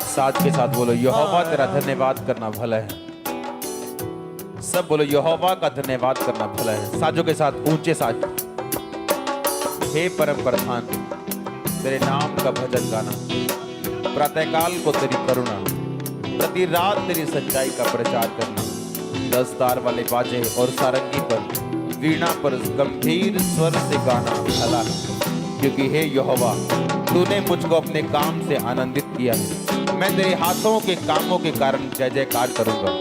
साथ के साथ बोलो यहोवा तेरा धन्यवाद करना भला है। सब बोलो यहोवा का धन्यवाद करना भला है। साजों के साथ ऊंचे साज। हे परम प्रधान तेरे नाम का भजन गाना, प्रातःकाल को तेरी करुणा, प्रति रात तेरी सच्चाई का प्रचार करना। 10 तार वाले बाजे और सारंगी पर, वीणा पर गंभीर स्वर से गाना भला है। क्योंकि हे यहोवा तूने मुझको अपने काम से आनंदित किया है। मैं तेरे हाथों के कामों के कारण जय जयकार करूंगा।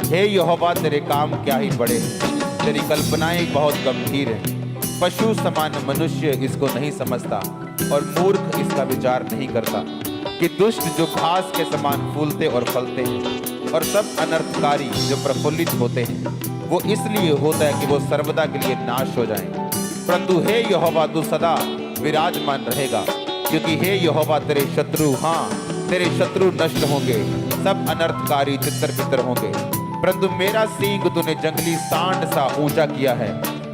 हे यहोवा तेरे काम क्या ही बड़े हैं, तेरी कल्पनाएं बहुत गंभीर हैं। पशु समान मनुष्य इसको नहीं समझता और मूर्ख इसका विचार नहीं करता कि दुष्ट जो घास के समान फूलते और फलते हैं और सब अनर्थकारी जो प्रफुल्लित होते हैं वो इसलिए होता है कि वो सर्वदा के लिए नाश हो जाएं। परंतु हे यहोवा तू सदा विराजमान रहेगा। क्योंकि हे यहोवा तेरे शत्रु, हाँ तेरे शत्रु नष्ट होंगे, सब अनर्थकारी तितर बितर होंगे। परंतु मेरा सींग तूने जंगली सांड सा ऊंचा किया है।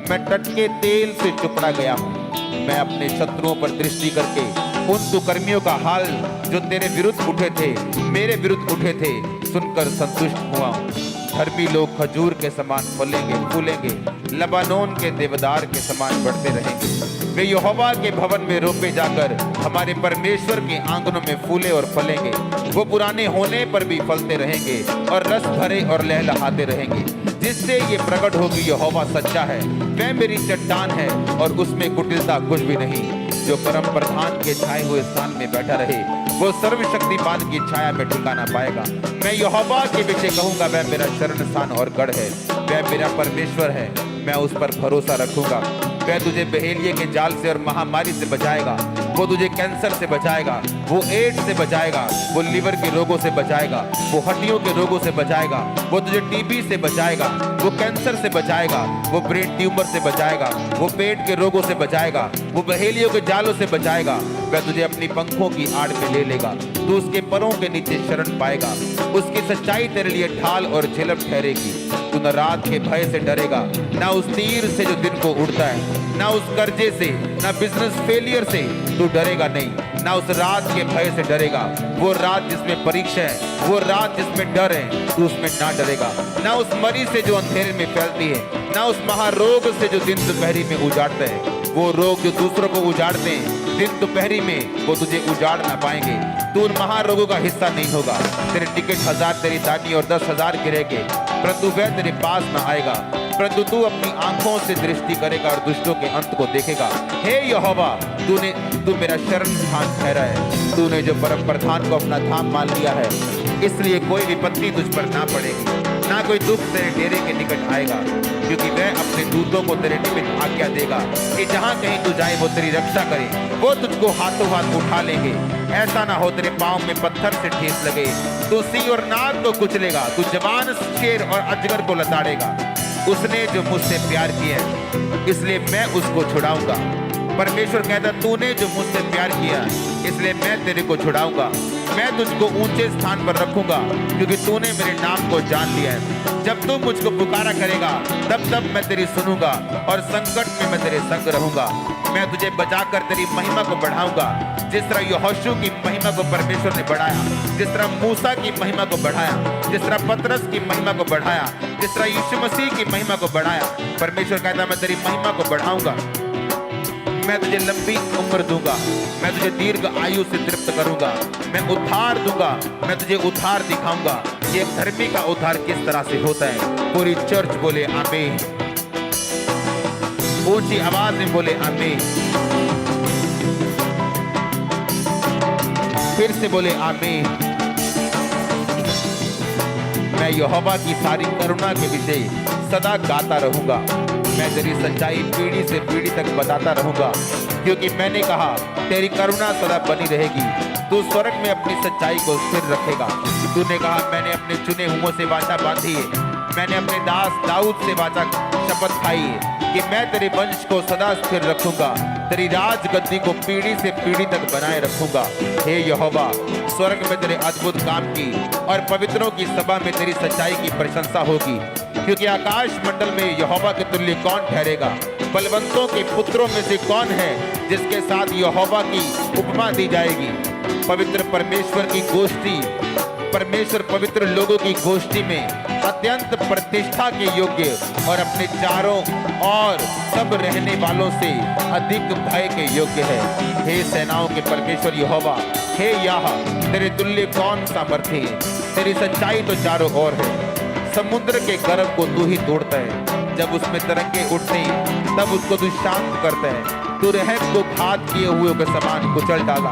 मैं टटके तेल से चुपड़ा गया हूँ। मैं अपने शत्रुओं पर दृष्टि करके उन दुष्कर्मियों का हाल जो तेरे विरुद्ध उठे थे, मेरे विरुद्ध उठे थे, सुनकर संतुष्ट हुआ हूँ। धर्मी लोग खजूर के समान फलेंगे फूलेंगे, लबानोन के देवदार के समान बढ़ते रहेंगे। वे यहोवा के भवन में रोपे जाकर हमारे परमेश्वर के आंगनों में फूले और फलेंगे। वो पुराने होने पर भी फलते रहेंगे और रस भरे और लहलहाते रहेंगे। जिससे ये प्रकट होगी यहोवा सच्चा है, वह मेरी चट्टान है और उसमें कुटिलता कुछ भी नहीं। जो परम प्रधान के छाए हुए स्थान में बैठा रहे वो सर्वशक्तिमान की छाया में ठिकाना पाएगा। मैं यहोवा के विषय कहूंगा, वह मेरा शरण स्थान और गढ़ है। वह मेरा परमेश्वर है, मैं उस पर भरोसा रखूंगा। वह तुझे बहेलिये के जाल से और महामारी से बचाएगा। वो तुझे कैंसर से बचाएगा, वो एड्स से बचाएगा, वो लीवर के रोगों से बचाएगा, वो हड्डियों के रोगों से बचाएगा, वो तुझे टीबी से बचाएगा, वो कैंसर से बचाएगा, वो ब्रेन ट्यूमर से बचाएगा, वो पेट के रोगों से बचाएगा, वो बहेलियों के जालों से बचाएगा। वह तुझे अपनी पंखों की आड़ में ले लेगा, तू उसके परों के नीचे शरण पाएगा। उसकी सच्चाई तेरे लिए ढाल और झिलम ठहरेगी। तू न रात के भय से डरेगा, ना उस तीर से जो दिन को उड़ता है, ना उस कर्जे से, ना बिजनेस फेलियर से तू डरेगा नहीं। ना उस रात के भय से डरेगा, वो रात जिसमें परीक्षा है, वो रात जिसमें डर है, तू उसमें ना डरेगा। ना उस मरी से जो अंधेरे में फैलती है, ना उस महारोग से जो दिन दोपहरी में उजाड़ता है। वो रोग जो दूसरों को उजाड़ते हैं, दिन दोपहरी में वो तुझे उजाड़ ना पाएंगे। तू उन महारोगों का हिस्सा नहीं होगा। तेरे टिकट 1000 तेरी दानी और 10,000 गिरेंगे, परंतु वह तेरे पास न आएगा। परंतु तू अपनी आंखों से दृष्टि करेगा और दुष्टों के अंत को देखेगा। हे यहोवा तू मेरा शरण स्थान ठहरा है। तूने जो परम प्रधान को अपना धाम मान लिया है, इसलिए कोई विपत्ति तुझ पर ना पड़ेगी, ना कोई दुख तेरे डेरे के निकट आएगा। क्योंकि वह अपने दूतों को तेरे निमित्त आज्ञा देगा कि जहां कहीं तू जाए वो तेरी रक्षा करे। वो तुझको हाथों हाथ उठा लेंगे, ऐसा ना हो तेरे पांव में पत्थर से ठेस लगे। तू सिंह और नाग को कुचलेगा, तू जवान शेर और अजगर को लताड़ेगा। उसने जो मुझसे प्यार किया है इसलिए मैं उसको छुड़ाऊंगा। परमेश्वर कहता, तूने जो मुझसे प्यार किया इसलिए मैं तेरे को छुड़ाऊंगा। मैं तुझको ऊंचे स्थान पर रखूंगा क्योंकि तूने मेरे नाम को जान लिया है। जब तू मुझको पुकारा करेगा तब मैं तेरी सुनूंगा और संकट में मैं तेरे संग रहूंगा। मैं तुझे बचाकर तेरी महिमा को बढ़ाऊंगा। जिस तरह यहोशू की महिमा को परमेश्वर ने बढ़ाया, जिस तरह मूसा की महिमा को बढ़ाया, जिस तरह पतरस की महिमा को बढ़ाया, जिस तरह यीशु मसीह की महिमा को बढ़ाया, परमेश्वर कहता मैं तेरी महिमा को बढ़ाऊंगा। मैं तुझे लंबी उम्र दूंगा, मैं तुझे दीर्घ आयु से तृप्त करूंगा, मैं उद्धार दूंगा, मैं तुझे उद्धार दिखाऊंगा। ये धर्मी का उद्धार किस तरह से होता है। पूरी चर्च बोले आमीन, ऊंची आवाज में बोले आमीन, फिर से बोले आमीन। मैं यहोवा की सारी करुणा के विषय सदा गाता रहूंगा। मैं तेरी सच्चाई पीढ़ी से पीढ़ी तक बताता रहूंगा, क्योंकि मैंने कहा तेरी करुणा सदा बनी रहेगी। तू स्वर्ग में अपनी सच्चाई को स्थिर रखेगा। तूने कहा मैंने अपने चुने हुओं से वाचा बांधी है, मैंने अपने दास दाऊद से वाचा शपथ खाई है कि मैं तेरे वंश को सदा स्थिर रखूंगा, तेरी राज गद्दी को पीढ़ी से पीढ़ी तक बनाए रखूंगा। हे यहोवा स्वर्ग में तेरे अद्भुत काम की और पवित्रों की सभा में तेरी सच्चाई की प्रशंसा होगी। क्योंकि आकाश मंडल में यहोवा के तुल्य कौन ठहरेगा। बलवंतों के पुत्रों में से कौन है जिसके साथ यहोवा की उपमा दी जाएगी? पवित्र परमेश्वर की गोष्ठी, परमेश्वर पवित्र लोगों की गोष्ठी में अत्यंत प्रतिष्ठा के योग्य और अपने चारों और सब रहने वालों से अधिक भय के योग्य है। हे सेनाओं के परमेश्वर यहोवा, हे याह, तेरे तुल्य कौन सामर्थ्य है? तेरी सच्चाई तो चारों ओर है। समुद्र के गर्भ को तू ही तोड़ता है, जब उसमें तरंगे उठते तब उसको तू शांत करता है। तू रहब को घात किए हुए के समान कुचल डाला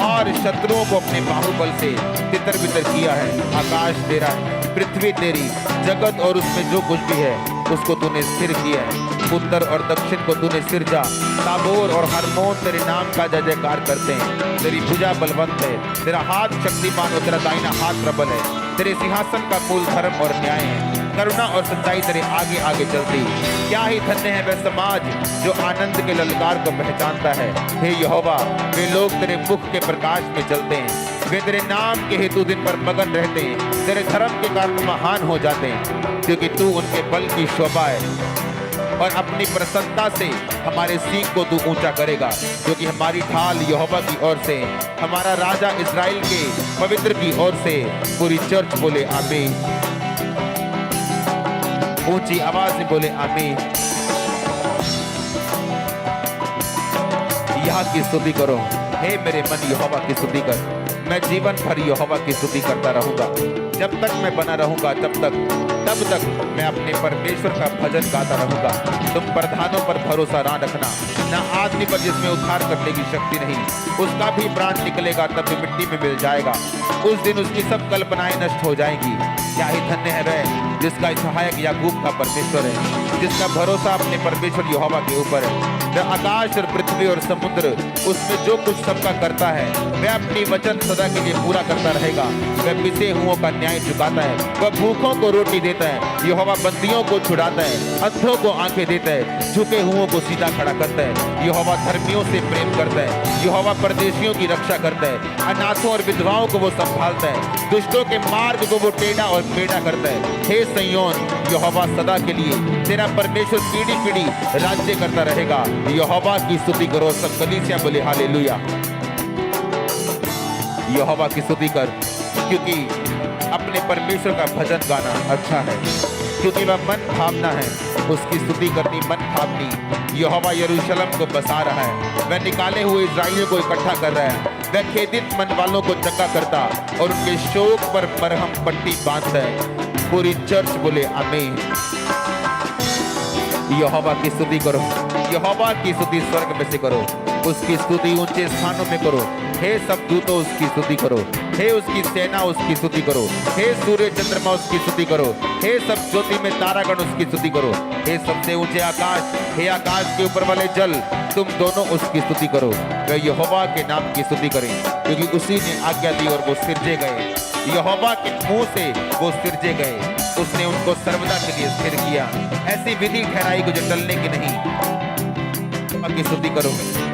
और शत्रुओं को अपने बाहुबल से तितर बितर किया है। आकाश तेरा है, पृथ्वी तेरी, जगत और उसमें जो कुछ भी है उसको तूने स्थिर किया है। उत्तर और दक्षिण को तूने सिरजा, ताबोर और हरमोन तेरे नाम का जय जयकार करते हैं। तेरी भुजा बलवंत है, तेरा हाथ शक्तिमान और तेरा दाहिना हाथ प्रबल है। तेरे सिंहासन का मूल धर्म और न्याय है, करुणा और सच्चाई तेरे आगे आगे चलती। क्या ही धन्य है वह समाज जो आनंद के ललकार को पहचानता है। हे यहोवा, वे लोग तेरे मुख के प्रकाश में चलते हैं। वे तेरे नाम के हेतु दिन पर मगन रहते हैं, तेरे धर्म के कारण महान हो जाते हैं, क्योंकि तू उनके बल की शोभा है और अपनी प्रसन्नता से हमारे सींग को तू ऊंचा करेगा, क्योंकि हमारी ढाल यहोवा की ओर से, हमारा राजा इस्राएल के पवित्र की ओर से। पूरी चर्च बोले आमीन, ऊंची आवाज में बोले आमीन। यह की स्तुति करो, हे मेरे मन यहोवा की स्तुति कर। मैं जीवन भर यहोवा की स्तुति करता रहूंगा। जब तक मैं बना रहूंगा तब तक मैं अपने परमेश्वर का भजन गाता रहूंगा। तुम प्रधानों पर भरोसा ना रखना, न आदमी पर जिसमें उद्धार करने की शक्ति नहीं। उसका भी प्राण निकलेगा तब भी मिट्टी में मिल जाएगा। उस दिन उसकी सब कल्पनाएं नष्ट हो जाएंगी। क्या ही धन्य है वह जिसका सहायक याकूब का परमेश्वर है, जिसका भरोसा अपने परमेश्वर यहोवा के ऊपर है। वह आकाश और पृथ्वी और समुद्र उसमें जो कुछ सबका करता है, वह अपनी वचन सदा के लिए पूरा करता रहेगा। वह पिसे हुओं का न्याय चुकाता है, वह भूखों को रोटी देता है। यहोवा बंदियों को छुड़ाता है, अंधों को आंखें देता है, झुके हुओं को सीधा खड़ा करता है। यहोवा धर्मियों से प्रेम करता है, यहोवा परदेशियों की रक्षा करता है। अनाथों और विधवाओं को वो संभालता है, दुष्टों के मार्ग को वो टेढ़ा और मेढ़ा करता है। हे सिय्योन, यहोवा सदा के लिए, तेरा परमेश्वर पीढ़ी पीढ़ी राज्य करता रहेगा। यहोवा की स्तुति करो। सब कलीसिया बोले हालेलुया। यहोवा की स्तुति कर, क्योंकि अपने परमेश्वर का भजन गाना अच्छा है, क्योंकि वह मन भावना है। उसकी स्तुति करनी मन भावनी। यहोवा यरूशलेम को बसा रहा है, वह निकाले हुए इस्राएलियों को इकट्ठा कर रहा है। वह खेदित मन वालों को चंगा करता और उनके शोक पर मरहम पट्टी बांधता है। पूरी चर्च बोले आमीन। यहोवा की स्तुति करो, यहोवा की स्तुति स्वर्ग में से करो, उसकी स्तुति ऊंचे स्थानों में करो। हे सब दूतों उसकी स्तुति करो, हे उसकी सेना उसकी स्तुति करो, हे सूर्य चंद्रमा उसकी स्तुति करो, हे सब ज्योति में तारागण उसकी स्तुति करो, हे सबसे ऊंचे आकाश, हे आकाश के ऊपर वाले जल, तुम दोनों उसकी स्तुति करो। वे यहोवा के नाम की स्तुति करें, क्योंकि उसी ने आज्ञा दी और वो सिरजे गए। यहोवा के मुंह से वो सिरजे गए, उसने उनको सर्वदा के लिए स्थिर किया। ऐसी विधि ठहराई को जो टलने की नहीं। की स्तुति करो,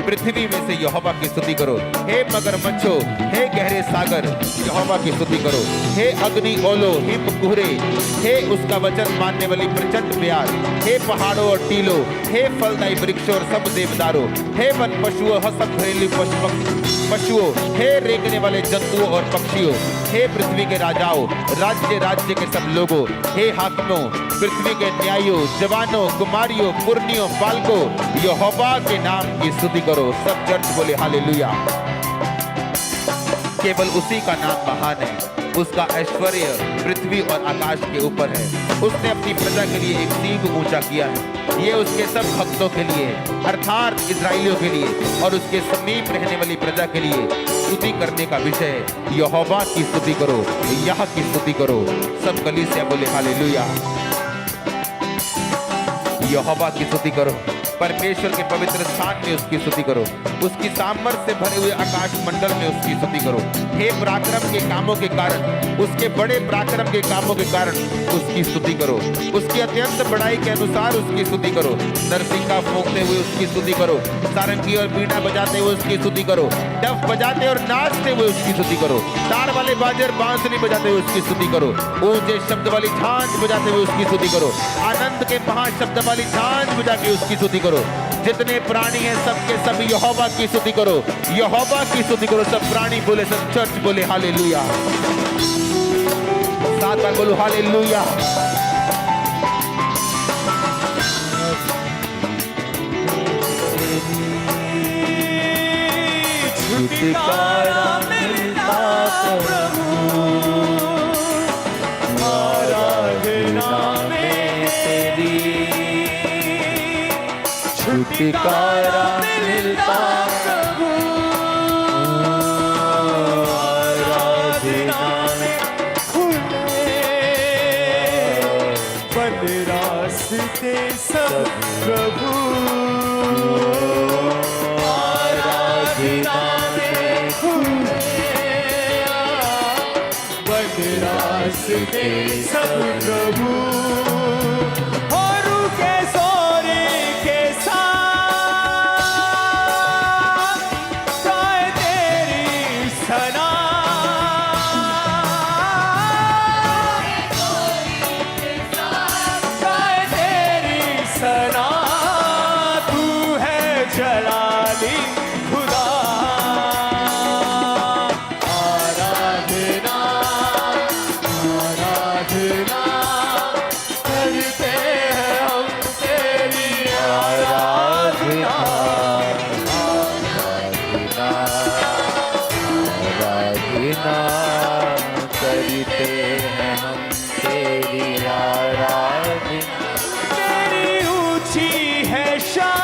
पृथ्वी में से यहोवा की स्तुति करो। हे मगरमच्छो, हे गहरे सागर, यहोवा की स्तुति करो। हे अग्नि ओलो, हिम कुहरे, हे उसका वचन मानने वाली प्रचंड ब्याज, हे पहाड़ों और टीलों, हे फलदायी वृक्षों और सब देवदारों, हे वन पशुओं, सब घरेलू पशुओं, हे रेंगने वाले जंतुओं और पक्षियों, हे पृथ्वी के राजाओं, राज्य राज्य के सब लोगों, हे हाकिमों, पृथ्वी के न्यायियों, जवानों, कुमारियों, पुरनियों, बालकों, यहोवा के नाम की स्तुति करो। सब चर्च बोले हालेलुया। केवल उसी का नाम महान है, उसका ऐश्वर्य पृथ्वी और आकाश के ऊपर है। उसने अपनी प्रजा के लिए एक सींग ऊंचा किया है। ये उसके सब भक्तों के लिए, अर्थात इस्राएलियों के लिए और उसके समीप रहने वाली प्रजा के लिए स्तुति करने का विषय है। यहोवा की स्तुति करो, यह की स्तुति करो। सब कलीसिया बोले हालेलुया। यहोवा की स्तुति करो, परमेश्वर के पवित्र स्थान में उसकी स्तुति करो, उसकी सामर्थ्य से भरे हुए आकाश मंडल में उसकी स्तुति करो। हे पराक्रम के कामों के कारण, उसके बड़े पराक्रम के कामों के कारण उसकी स्तुति करो। उसकी अत्यंत बड़ाई के अनुसार उसकी स्तुति करो। नरसिंगा फूंकते हुए उसकी स्तुति करो, सारंगी और बीड़ा बजाते हुए उसकी स्तुति करो, डफ बजाते और नाचते हुए उसकी स्तुति करो, तार वाले बाजे और बांसुरी बजाते हुए उसकी स्तुति करो, ऊंचे शब्द वाली झांझ बजाते हुए उसकी स्तुति करो, आनंद के महाशब्द वाली झांझ बजा के उसकी स्तुति करो। जितने प्राणी हैं सबके सब यहोवा की स्तुति करो, यहोवा की स्तुति करो। सब प्राणी बोले, सब चर्च बोले हालेलुया। साथ में बोलो हालेलुया। छुटकारा मिलता प्रभु, आराधना में तेरी। छुटकारा मिलता प्रभु, आराधना में खुले बंद रास्ते सब प्रभु, आराधना में खुले बंद रास्ते सब प्रभु। करते हैं हम तेरी आराधना। तेरी ऊंची है शान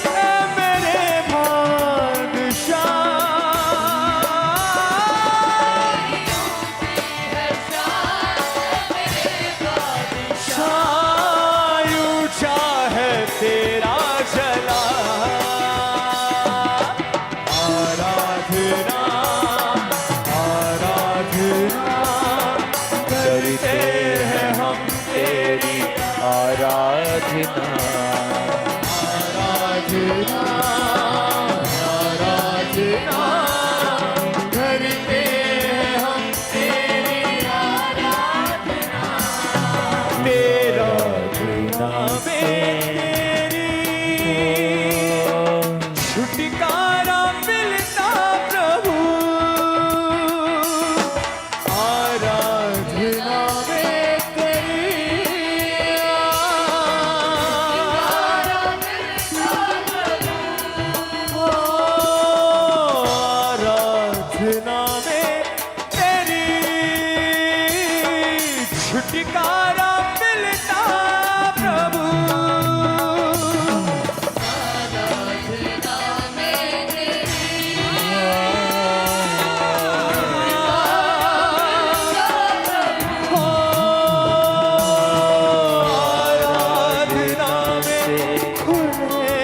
ऐ मेरे बादशाह, ऊंचा है तेरा जला। आराधना आराधना आराधना करते हैं हम तेरी आराधना। तेरा नाम तेरी छुटकारा मिलता प्रभु, आराधना छुटकारा मिलता प्रभु, आराधना में तेरी। आराधना में खुले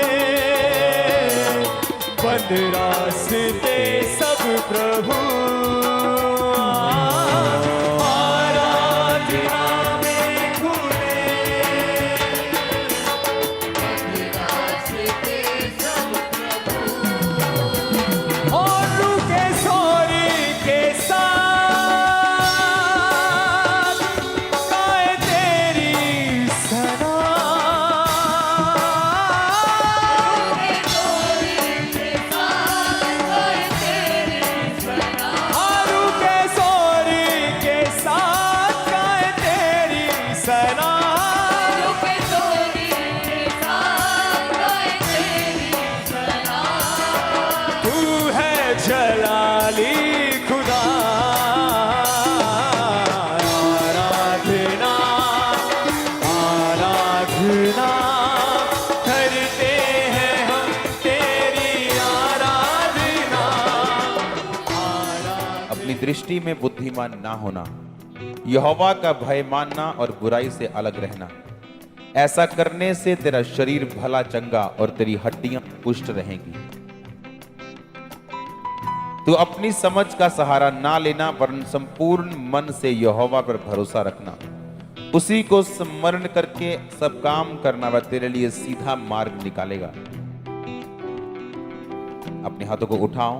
बंद रास्ते सब प्रभु, जलाली खुदा। आराधना आराधना करते हैं हम तेरी आराधना। अपनी दृष्टि में बुद्धिमान ना होना, यहोवा का भय मानना और बुराई से अलग रहना। ऐसा करने से तेरा शरीर भला चंगा और तेरी हड्डियां पुष्ट रहेंगी। तू अपनी समझ का सहारा ना लेना, वरन संपूर्ण मन से यहोवा पर भरोसा रखना। उसी को स्मरण करके सब काम करना, वह तेरे लिए सीधा मार्ग निकालेगा। अपने हाथों को उठाओ।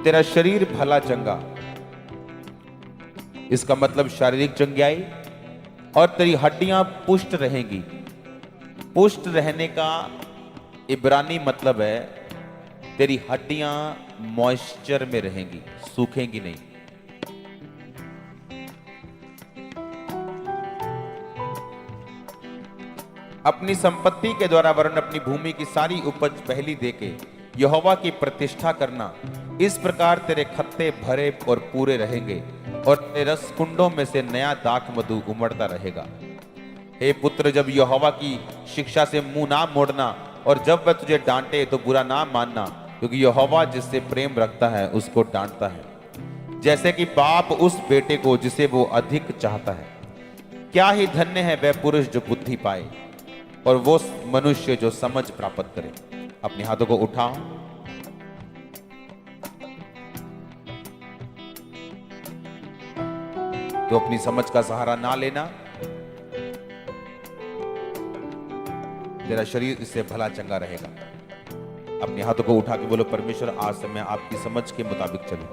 तेरा शरीर भला चंगा इसका मतलब शारीरिक चंगाई, और तेरी हड्डियां पुष्ट रहेंगी। पुष्ट रहने का इब्रानी मतलब है तेरी हड्डियां मॉइस्चर में रहेंगी, सूखेंगी नहीं। अपनी संपत्ति के द्वारा वरन अपनी भूमि की सारी उपज पहली देके यहोवा की प्रतिष्ठा करना। इस प्रकार तेरे खत्ते भरे और पूरे रहेंगे और तेरे रस कुंडों में से नया दाख मधु उमड़ता रहेगा। हे पुत्र, जब यहोवा की शिक्षा से मुंह ना मोड़ना, और जब वह तुझे डांटे तो बुरा ना मानना, क्योंकि यहोवा जिससे प्रेम रखता है उसको डांटता है, जैसे कि बाप उस बेटे को जिसे वो अधिक चाहता है। क्या ही धन्य है वह पुरुष जो बुद्धि पाए और वो मनुष्य जो समझ प्राप्त करे। अपने हाथों को उठाओ। तो अपनी समझ का सहारा ना लेना, तेरा शरीर इससे भला चंगा रहेगा। अपने हाथों को उठा के बोलो, परमेश्वर आज से मैं आपकी समझ के मुताबिक चलूं।